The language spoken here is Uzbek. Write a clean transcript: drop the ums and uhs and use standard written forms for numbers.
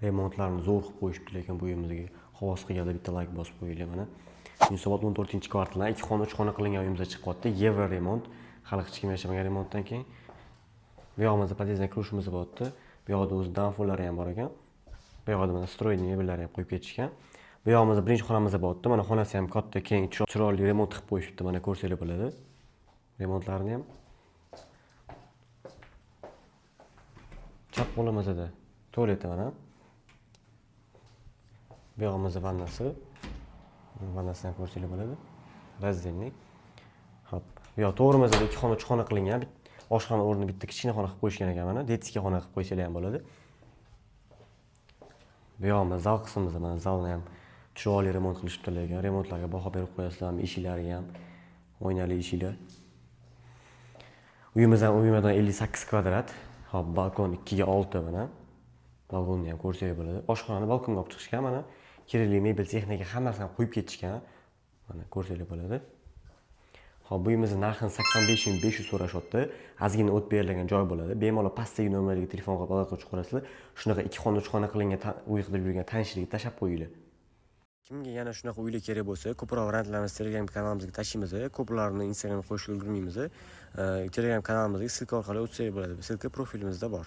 remontlarni zo'r qilib qo'yishibdi, lekin bu uyimizga havas qilganda bitta like bosib qo'yinglar mana. Yunusobod 14-kvartaldan 2 xona 3 xona qilingan uyimizga chiqyapti. Yevro remont, hali hech kim yashamagan remontdan keyin. Bu yog'imizda podyezddan kirishimiz bo'lyapti. Bu yoqda o'zi danfollari ham bor ekan. Bu yoqda mana stroyli mebellari ham qo'yib ketishgan. Bu yog'imizda birinchi xonamiz bo'lyapti. Mana xonasi ham katta, keng, chiroyli remont qilib qo'yishibdi. Mana ko'rsanglar bo'ladi. Remontlarni ham chap qo'limizda tualeti mana. Bu yog'imizda vannasi. Vannasini ham ko'rsanglar bo'ladi. Razdельный. Hop. Bu yoq to'g'rimizda 2 xona 3 xona qilingan. Oshxona o'rnini bitta kichkina xona qilib qo'yishgan ekan mana. Detskiy xona qilib qo'ysanglar ham bo'ladi. Bu yog'imiz zal qismimizda mana zalni ham chiroyli remont qilishibdi lekin remontlarga baho berib qo'yasizlarmi? Eshiklari ham oynali eshiklar. Uyimizdan 58 kvadrat. Hop, balkon 2 ga 6 mana. Balkonni ham ko'rsanglar bo'ladi. Oshxonani balkonga olib chiqishgan mana. Kerakli mebel, texnika hammasini qo'yib ketishgan. Mana ko'rsanglar bo'ladi. Hop, bu uyimizning narxini 85.500 so'rashyapti. Ozgina o't berilgan joy bo'ladi. Bemalol pastdagi nomerga telefon qilib aloqa qilib qo'yasizlar. Shunaqa 2 xona 3 xona qilingan uy qilib yurgan tanishlikka tashab qo'yinglar. Kimga yana shunaqa uylar kerak bo'lsa, ko'proq variantlarimizni Telegram kanalimizga tashlaymiz. Ko'plarini Instagramga qo'shib ulgurmaymiz. Telegram kanalimizga silka orqali o'tsanglar bo'ladi. Silka profilimizda bor.